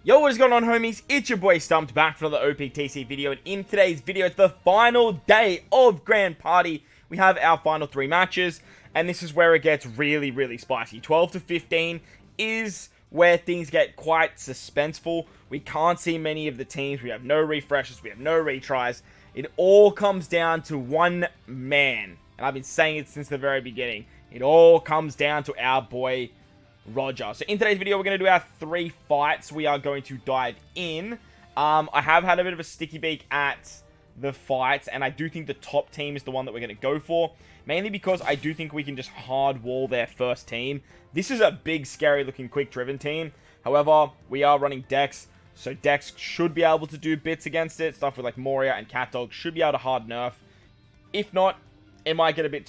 Yo, what is going on, homies? It's your boy Stumped back for another OPTC video, and in today's video, it's the final day of Grand Party. We have our final 3 matches, and this is where it gets really, really spicy. 12 to 15 is where things get quite suspenseful. We can't see many of the teams. We have no refreshes. We have no retries. It all comes down to one man, and I've been saying it since the very beginning. It all comes down to our boy Roger. So in today's video, we're going to do our 3 fights. We are going to dive in. I have had a bit of a sticky beak at the fights, and I do think the top team is the one that we're going to go for, mainly because I do think we can just hard wall their first team. This is a big, scary looking, quick driven team. However, we are running Dex, so Dex should be able to do bits against it. Stuff with like Moria and CatDog should be able to hard nerf. If not, it might get a bit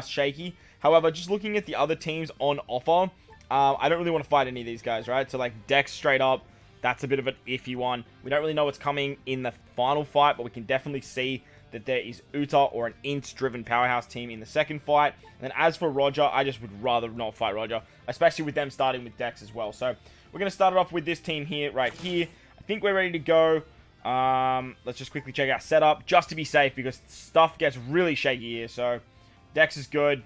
shaky. However, just looking at the other teams on offer, I don't really want to fight any of these guys, right? So, like, Dex straight up, that's a bit of an iffy one. We don't really know what's coming in the final fight, but we can definitely see that there is Uta or an int-driven powerhouse team in the second fight. And then as for Roger, I just would rather not fight Roger, especially with them starting with Dex as well. So, we're going to start it off with this team here, right here. I think we're ready to go. Let's just quickly check our setup, just to be safe, because stuff gets really shaky here. So, Dex is good.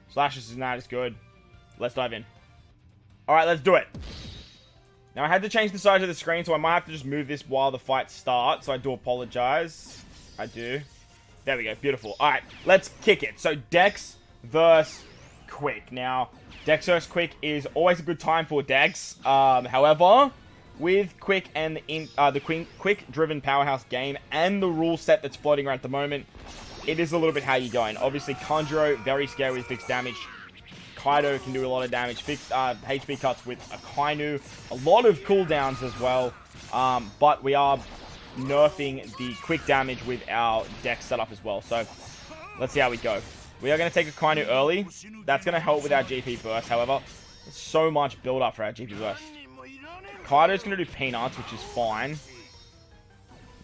Slashes is not as good. Let's dive in. Alright, let's do it. Now, I had to change the size of the screen, so I might have to just move this while the fight starts. So I do apologize. I do. There we go. Beautiful. Alright, let's kick it. So, Dex versus Quick. Now, Dex versus Quick is always a good time for Dex. However, with Quick and the Quick-driven powerhouse game and the rule set that's floating around at the moment, it is a little bit how you're going. Obviously, Conjuro, very scary with fixed damage. Kaido can do a lot of damage. Fixed HP cuts with a Kainu. A lot of cooldowns as well. But we are nerfing the quick damage with our Dex setup as well. So, let's see how we go. We are going to take a Kainu early. That's going to help with our GP burst. However, there's so much build up for our GP burst. Kaido's going to do peanuts, which is fine.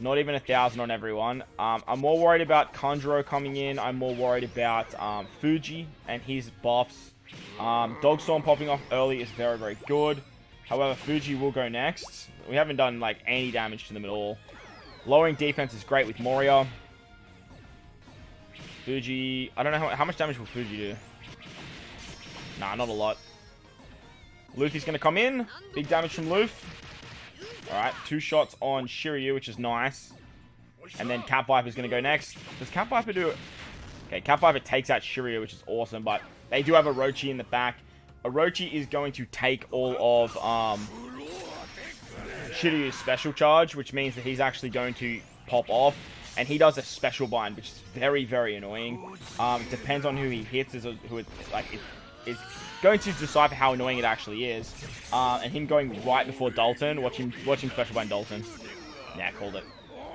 Not even 1,000 on everyone. I'm more worried about Conjuro coming in. I'm more worried about Fuji and his buffs. Dogstorm popping off early is very, very good. However, Fuji will go next. We haven't done like any damage to them at all. Lowering defense is great with Moria. Fuji, I don't know how much damage will Fuji do. Nah, not a lot. Luffy's going to come in. Big damage from Luffy. Alright, 2 shots on Shiryu, which is nice. And then Cat Viper's going to go next. Does Cat Viper do it? Okay, Cat Viper takes out Shiryu, which is awesome, but they do have Orochi in the back. Orochi is going to take all of Shiryu's special charge, which means that he's actually going to pop off. And he does a special bind, which is very, very annoying. It depends on who he hits, it's going to decipher how annoying it actually is. And him going right before Dalton, watching special bind Dalton. Yeah, called it.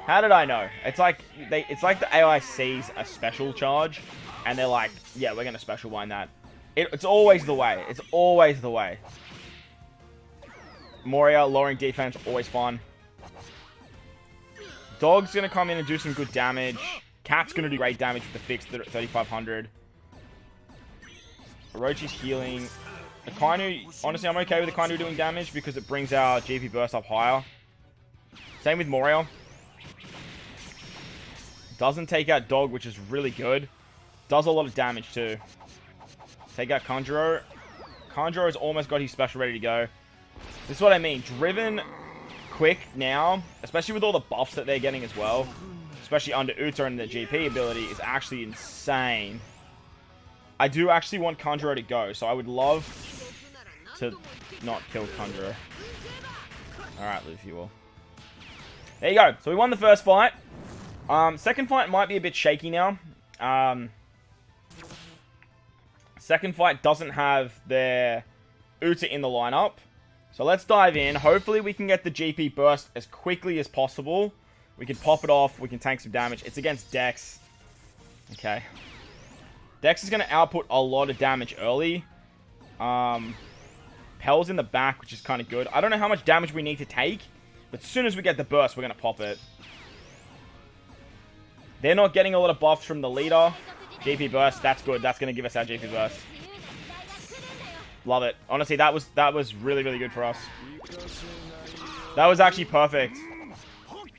How did I know? It's like the AI sees a special charge, and they're like, yeah, we're going to special bind that. It's always the way. It's always the way. Moria, lowering defense, always fun. Dog's going to come in and do some good damage. Cat's going to do great damage with the fixed 3,500. Orochi's healing. The Kainu, honestly, I'm okay with the Kainu doing damage because it brings our GP burst up higher. Same with Moria. Doesn't take out Dog, which is really good. Does a lot of damage too. Take out Conjuro. Conjuro's almost got his special ready to go. This is what I mean. Driven quick now, especially with all the buffs that they're getting as well, especially under Uta and the GP ability, is actually insane. I do actually want Conjuro to go, so I would love to not kill Conjuro. Alright, Luffy will. There you go. So we won the first fight. Second fight might be a bit shaky now. Second fight doesn't have their Uta in the lineup. So let's dive in. Hopefully we can get the GP burst as quickly as possible. We can pop it off. We can tank some damage. It's against Dex. Okay. Dex is going to output a lot of damage early. Pel's in the back, which is kind of good. I don't know how much damage we need to take, but as soon as we get the burst, we're going to pop it. They're not getting a lot of buffs from the leader. GP burst, that's good. That's going to give us our GP burst. Love it. Honestly, that was really, really good for us. That was actually perfect.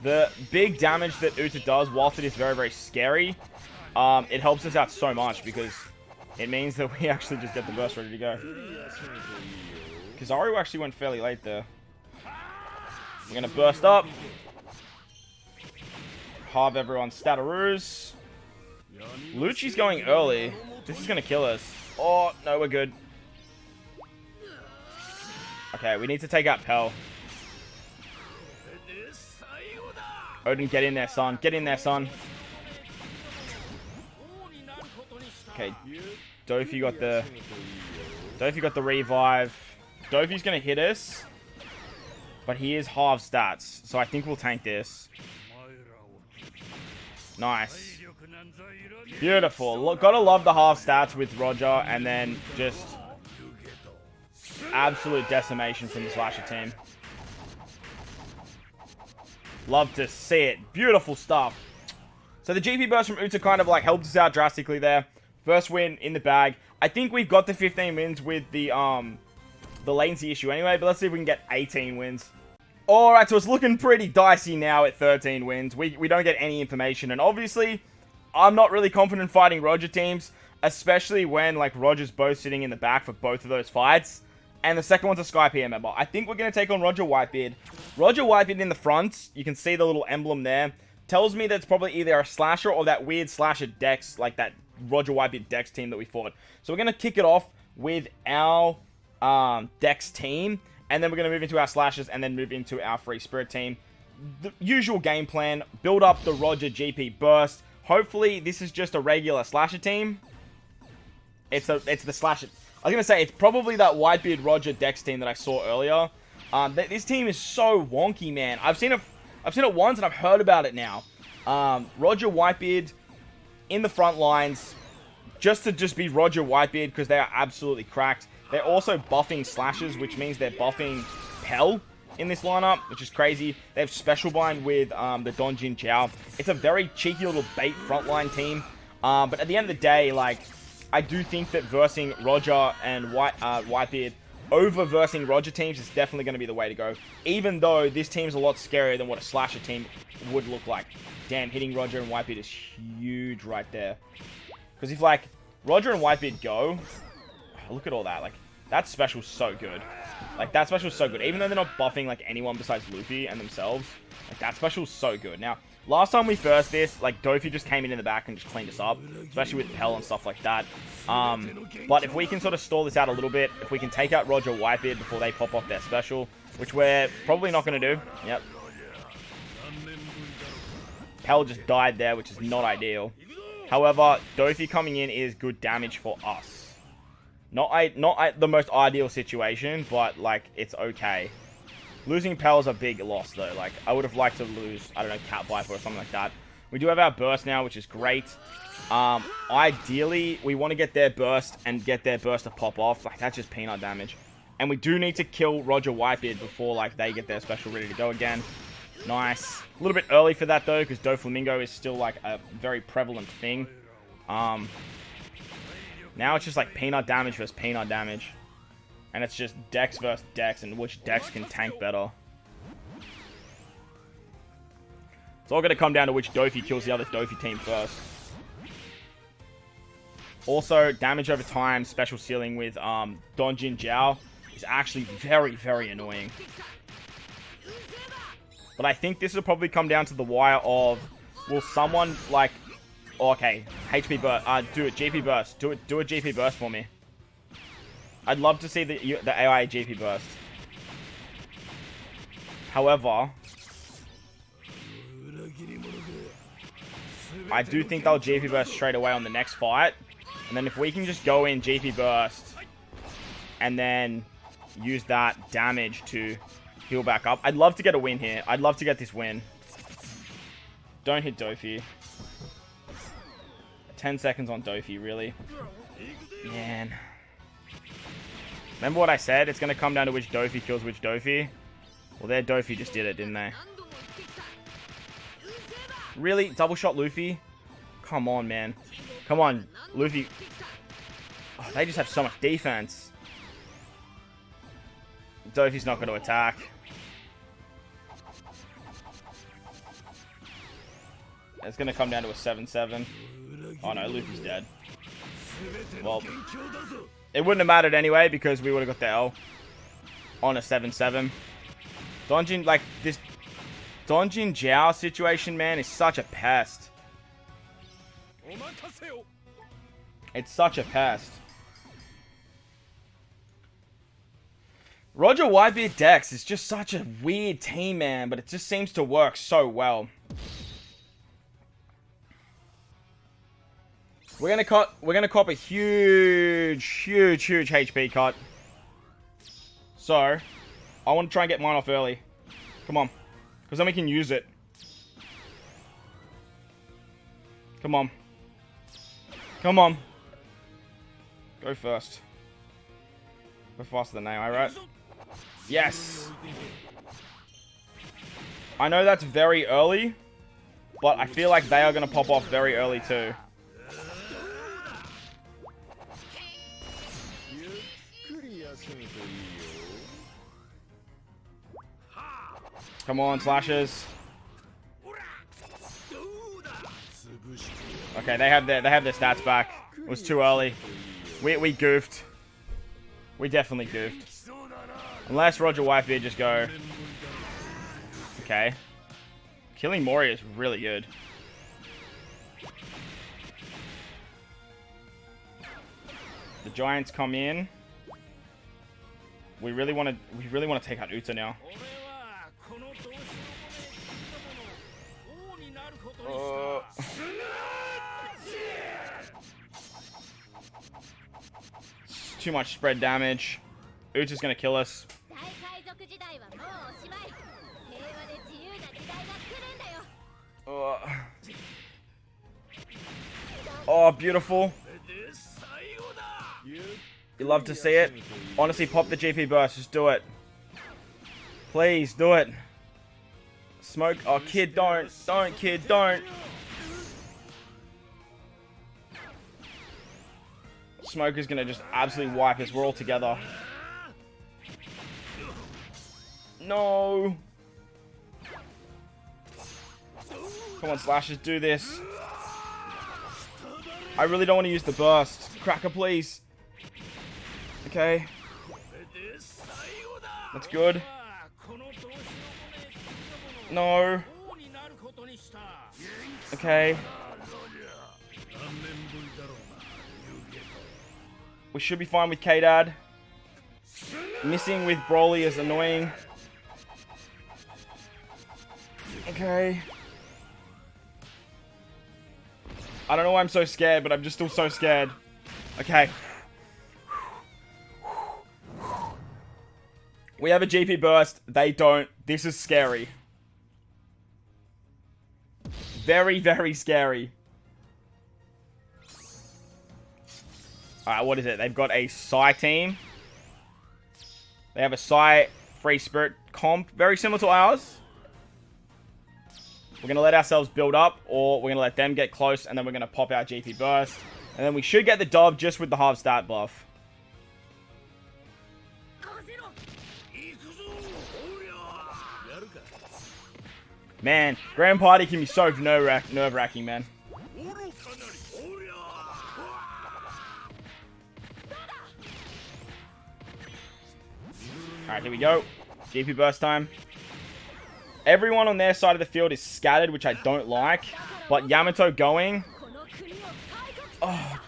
The big damage that Uta does, whilst it is very, very scary, it helps us out so much because it means that we actually just get the burst ready to go. Kizaru actually went fairly late there. We're going to burst up. Halve everyone's stataroos. Lucci's going early. This is going to kill us. Oh, no, we're good. Okay, we need to take out Pell. Odin, get in there, son. Get in there, son. Okay, Dofi got the revive. Dofi's gonna hit us, but he is half stats, so I think we'll tank this. Nice. Beautiful. Look, gotta love the half stats with Roger, and then just absolute decimation from the Slasher team. Love to see it. Beautiful stuff. So the GP burst from Uta kind of like helped us out drastically there. First win in the bag. I think we've got the 15 wins with the latency issue anyway, but let's see if we can get 18 wins. Alright, so it's looking pretty dicey now at 13 wins. We don't get any information, and obviously, I'm not really confident fighting Roger teams, especially when like Roger's both sitting in the back for both of those fights. And the second one's a Sky PM member. I think we're going to take on Roger Whitebeard. Roger Whitebeard in the front, you can see the little emblem there, tells me that it's probably either a Slasher or that weird Slasher Dex, like that Roger Whitebeard Dex team that we fought. So we're going to kick it off with our Dex team, and then we're going to move into our Slashers, and then move into our Free Spirit team. The usual game plan, build up the Roger GP burst. Hopefully, this is just a regular Slasher team. It's the Slasher. I was going to say, it's probably that Whitebeard Roger Dex team that I saw earlier. This team is so wonky, man. I've seen it once, and I've heard about it now. Roger Whitebeard in the front lines, just to be Roger Whitebeard, because they are absolutely cracked. They're also buffing Slashers, which means they're buffing Pell in this lineup, which is crazy. They have Special Bind with the Donjin Jiao. It's a very cheeky little bait frontline team. But at the end of the day, like, I do think that versing Roger and Whitebeard over versing Roger teams is definitely going to be the way to go. Even though this team's a lot scarier than what a Slasher team would look like. Damn, hitting Roger and Whitebeard is huge right there. Because if, like, Roger and Whitebeard go, look at all that. Like, that special's so good. Like, that special's so good. Even though they're not buffing, like, anyone besides Luffy and themselves, like, that special's so good. Now, last time we first this, like, Dofi just came in the back and just cleaned us up, especially with Pell and stuff like that. But if we can sort of stall this out a little bit, if we can take out Roger Whitebeard before they pop off their special, which we're probably not going to do. Yep. Pell just died there, which is not ideal. However, Dofi coming in is good damage for us. Not the most ideal situation, but, like, it's okay. Losing Pell is a big loss, though. Like, I would have liked to lose, I don't know, Cat Viper or something like that. We do have our burst now, which is great. Ideally, we want to get their burst and get their burst to pop off. Like, that's just peanut damage. And we do need to kill Roger Whitebeard before, like, they get their special ready to go again. Nice. A little bit early for that, though, because Doflamingo is still, like, a very prevalent thing. Now it's just, like, peanut damage versus peanut damage. And it's just Dex versus Dex, and which Dex can tank better. It's all going to come down to which Dofi kills the other Dofi team first. Also, damage over time, special sealing with Donjin Jiao is actually very, very annoying. But I think this will probably come down to the wire of, will someone, like, oh, okay, HP burst, do it, GP burst, do a GP burst for me. I'd love to see the AI GP burst. However, I do think they'll GP burst straight away on the next fight. And then if we can just go in GP burst and then use that damage to heal back up. I'd love to get a win here. I'd love to get this win. Don't hit Dofi. 10 seconds on Dofi, really. Man. Remember what I said? It's going to come down to which Dofi kills which Dofi. Well, their Dofi just did it, didn't they? Really? Double shot Luffy? Come on, man. Come on, Luffy. Oh, they just have so much defense. Dofi's not going to attack. It's going to come down to a 7-7. Oh no, Luffy's dead. Well, it wouldn't have mattered anyway because we would have got the L on a 7-7. Donjin, like, this Donjin Jiao situation, man, is such a pest. It's such a pest. Roger Whitebeard Dex is just such a weird team, man, but it just seems to work so well. We're gonna cop a huge HP cut. So, I want to try and get mine off early. Come on. Because then we can use it. Come on. Come on. Go first. Go faster than AI, right? Yes! I know that's very early, but I feel like they are going to pop off very early too. Come on, slashes. Okay, they have their stats back. It was too early. We goofed. We definitely goofed. Unless Roger Whitebeard just go. Okay. Killing Mori is really good. The Giants come in. We really want to take out Uta now. Too much spread damage. Uta's gonna kill us. Oh, beautiful. You love to see it. Honestly, pop the GP burst. Just do it. Please, do it. Smoke. Oh, kid, don't. Don't, kid, don't. Smoke is gonna just absolutely wipe us. We're all together. No. Come on, Slashers, do this. I really don't want to use the burst. Cracker, please. Okay. That's good. No. Okay. We should be fine with K-Dad. Missing with Broly is annoying. Okay. I don't know why I'm so scared, but I'm just still so scared. Okay. We have a GP burst. They don't. This is scary. Very, very scary. Alright, what is it? They've got a Psy team. They have a Psy Free Spirit comp. Very similar to ours. We're going to let ourselves build up, or we're going to let them get close, and then we're going to pop our GP burst. And then we should get the dub just with the half stat buff. Man, Grand Party can be so nerve-wracking, man. Alright, here we go. GP burst time. Everyone on their side of the field is scattered, which I don't like. But Yamato going. Oh,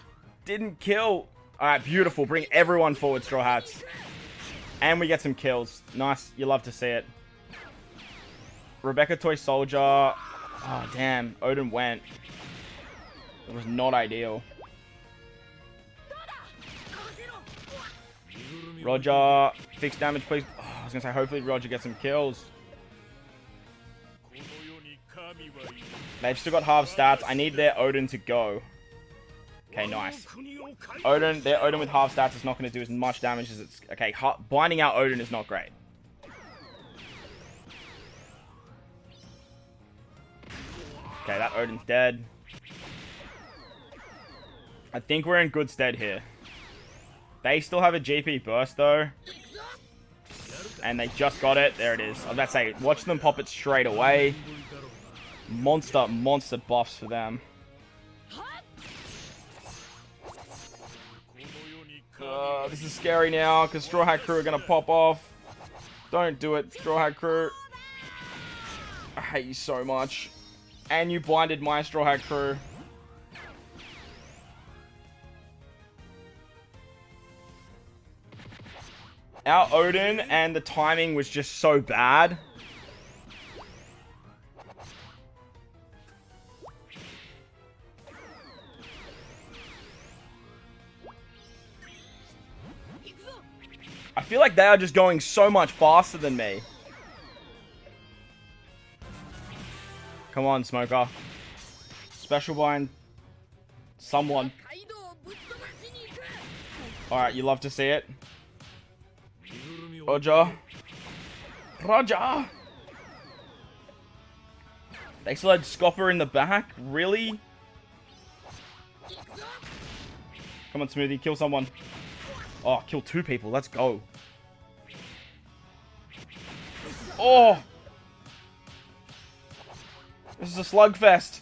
didn't kill. Alright, beautiful. Bring everyone forward, Straw Hats. And we get some kills. Nice. You love to see it. Rebecca Toy Soldier. Oh, damn. Odin went. It was not ideal. Roger. Fixed damage, please. Oh, I was going to say, hopefully Roger gets some kills. They've still got half stats. I need their Odin to go. Okay, nice. Odin, their Odin with half stats is not going to do as much damage as it's... Okay, blinding out Odin is not great. Okay, that Odin's dead. I think we're in good stead here. They still have a GP burst, though. And they just got it. There it is. I was about to say, watch them pop it straight away. monster buffs for them. This is scary now because Straw Hat Crew are gonna pop off. Don't do it, Straw Hat Crew. I hate you so much. And you blinded my Straw Hat Crew. Our Odin and the timing was just so bad. I feel like they are just going so much faster than me. Come on, Smoker. Special bind. Someone. Alright, you love to see it. Roger. Roger! They still had Scopper in the back? Really? Come on, Smoothie. Kill someone. Oh, kill 2 people. Let's go. Oh! This is a slugfest.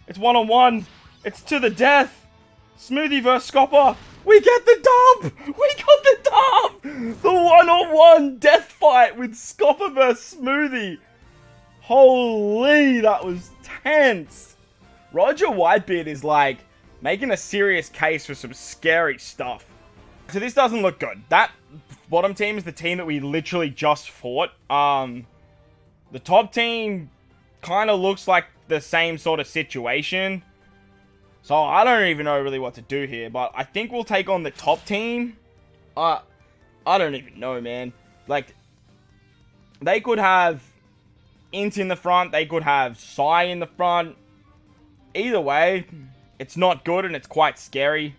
It's 1-on-1. It's to the death. Smoothie versus Scopper. We get the dub! We got the dub! The 1-on-1 death fight with Scopper versus Smoothie. Holy, that was tense. Roger Whitebeard is like making a serious case for some scary stuff. So this doesn't look good. That bottom team is the team that we literally just fought. The top team kind of looks like the same sort of situation. So I don't even know really what to do here. But I think we'll take on the top team. I don't even know, man. Like, they could have Int in the front. They could have Sai in the front. Either way, it's not good and it's quite scary.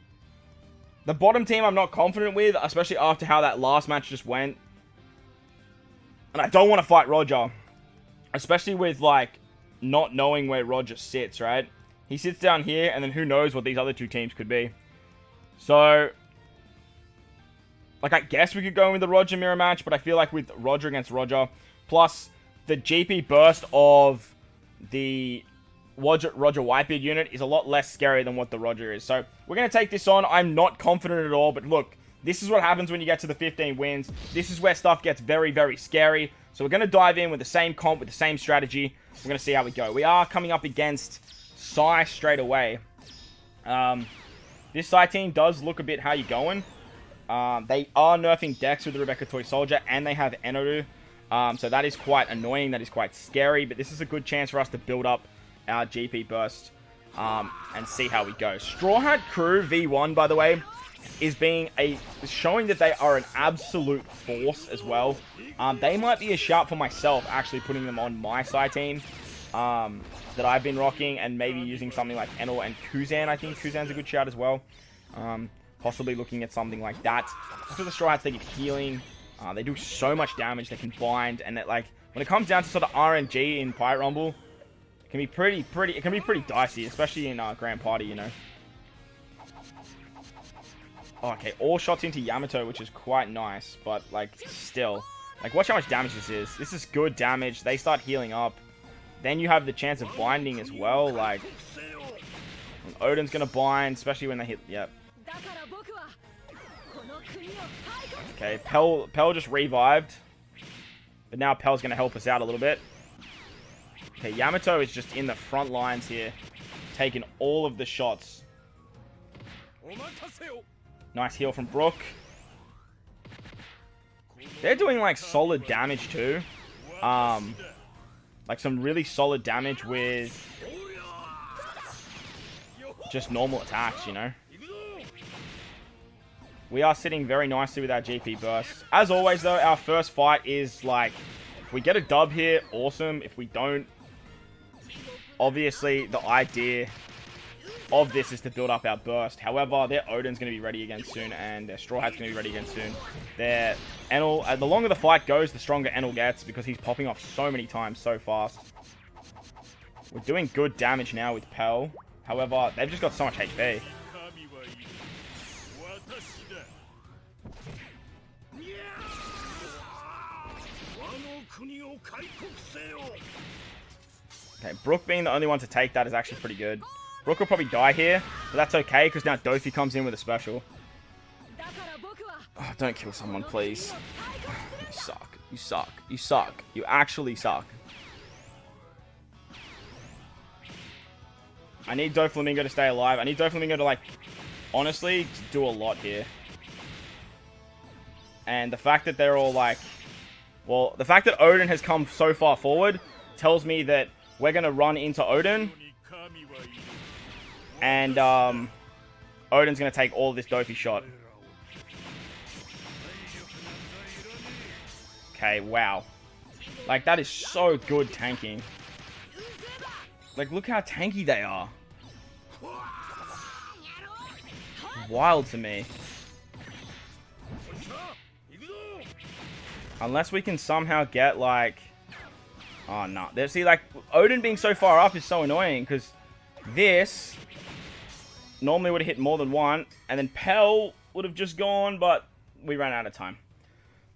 The bottom team I'm not confident with, especially after how that last match just went. And I don't want to fight Roger. Especially with, like, not knowing where Roger sits, right? He sits down here, and then who knows what these other 2 teams could be. So, like, I guess we could go in with the Roger mirror match, but I feel like with Roger against Roger, plus the GP burst of the Roger Whitebeard unit is a lot less scary than what the Roger is. So, we're going to take this on. I'm not confident at all, but look, this is what happens when you get to the 15 wins. This is where stuff gets very, very scary. So, we're going to dive in with the same comp, with the same strategy. We're going to see how we go. We are coming up against Sai straight away. This Sai team does look a bit how you going. They are nerfing Dex with the Rebecca Toy Soldier, and they have Enoru. So that is quite annoying. That is quite scary. But this is a good chance for us to build up our GP burst and see how we go. Straw Hat Crew V1, by the way, is showing that they are an absolute force as well. They might be a shout for myself, actually putting them on my side team that I've been rocking, and maybe using something like Enel and Kuzan. I think Kuzan's a good shout as well. Possibly looking at something like that. After the Straw Hats, they get healing. They do so much damage. They can bind, and that, like, when it comes down to sort of RNG in Pirate Rumble, it can be pretty dicey, especially in Grand Party, you know. Oh, okay, all shots into Yamato, which is quite nice, but, like, still. Like, watch how much damage this is. This is good damage. They start healing up. Then you have the chance of binding as well, like... Odin's gonna bind, especially when they hit... Yep. Okay, Pell just revived. But now Pell's gonna help us out a little bit. Okay, Yamato is just in the front lines here. Taking all of the shots. Nice heal from Brook. They're doing, like, solid damage, too. Like, some really solid damage with just normal attacks, you know. We are sitting very nicely with our GP burst. As always, though, our first fight is, like, if we get a dub here, awesome. If we don't, obviously, the idea of this is to build up our burst. However, their Odin's going to be ready again soon, and their Straw Hat's going to be ready again soon. Their Enel, the longer the fight goes, the stronger Enel gets, because he's popping off so many times so fast. We're doing good damage now with Pell. However, they've just got so much HP. Okay, Brook being the only one to take that is actually pretty good. Brook will probably die here, but that's okay, because now Dofi comes in with a special. Oh, don't kill someone, please. You suck. You suck. You suck. You actually suck. I need Doflamingo to stay alive. I need Doflamingo to, like, honestly, do a lot here. And the fact that they're all, like... Well, the fact that Odin has come so far forward tells me that we're going to run into Odin. And, Odin's going to take all of this Dofi shot. Okay, wow. Like, that is so good tanking. Like, look how tanky they are. Wild to me. Unless we can somehow get, like... Oh, no. See, like, Odin being so far up is so annoying, because this normally would have hit more than one, and then Pell would have just gone, but we ran out of time.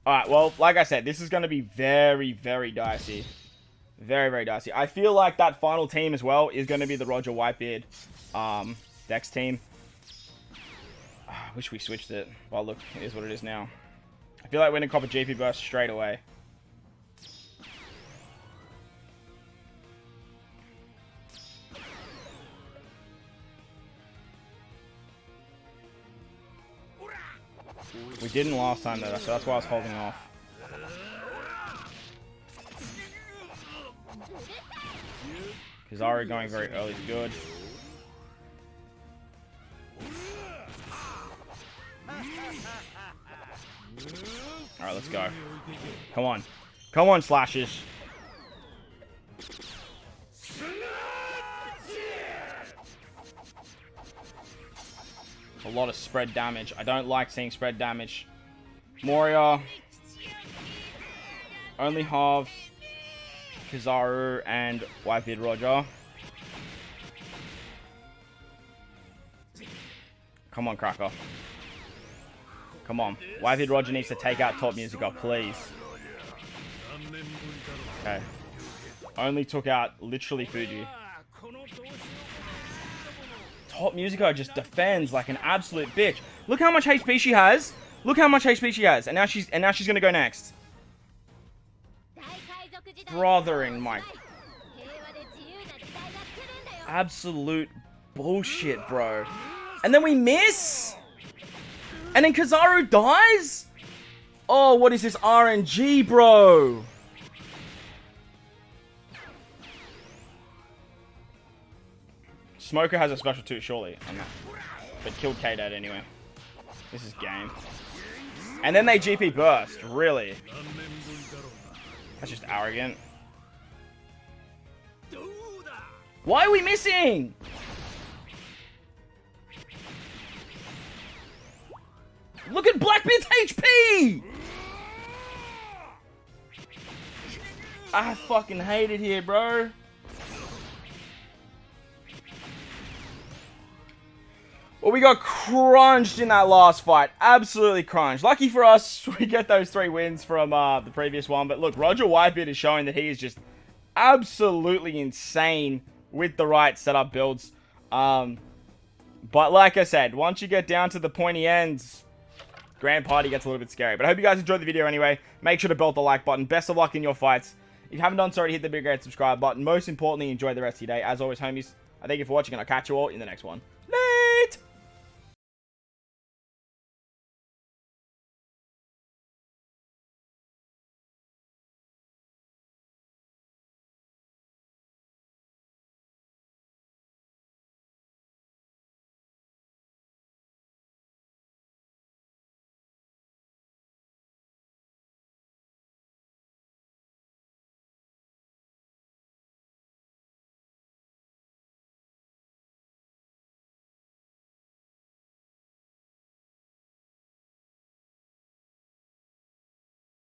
Alright, well, like I said, this is going to be very, very dicey. Very, very dicey. I feel like that final team as well is going to be the Roger Whitebeard Dex team. I wish we switched it. Well, look, it is what it is now. I feel like we're going to cop a GP burst straight away. We didn't last time though, so that's why I was holding off. Kizaru going very early is good. Alright, let's go. Come on. Come on, slashes. A lot of spread damage. I don't like seeing spread damage. Moria. Only have Kizaru and Whitebeard Roger. Come on, Cracker. Come on. Whitebeard Roger needs to take out Top Musica, please. Okay. Only took out literally Fuji. Top Musica just defends like an absolute bitch. Look how much HP she has. Look how much HP she has. And now she's gonna go next. Brothering Mike. Absolute bullshit, bro. And then we miss? And then Kizaru dies? Oh, what is this RNG, bro? Smoker has a special too, surely. But killed K-Dad anyway. This is game. And then they GP burst. Really? That's just arrogant. Why are we missing? Look at Blackbeard's HP! I fucking hate it here, bro. Well, we got crunched in that last fight. Absolutely crunched. Lucky for us, we get those 3 wins from the previous one. But look, Roger Whitebeard is showing that he is just absolutely insane with the right setup builds. But like I said, once you get down to the pointy ends, Grand Party gets a little bit scary. But I hope you guys enjoyed the video anyway. Make sure to belt the like button. Best of luck in your fights. If you haven't done so already, hit the big red subscribe button. Most importantly, enjoy the rest of your day. As always, homies, I thank you for watching, and I'll catch you all in the next one.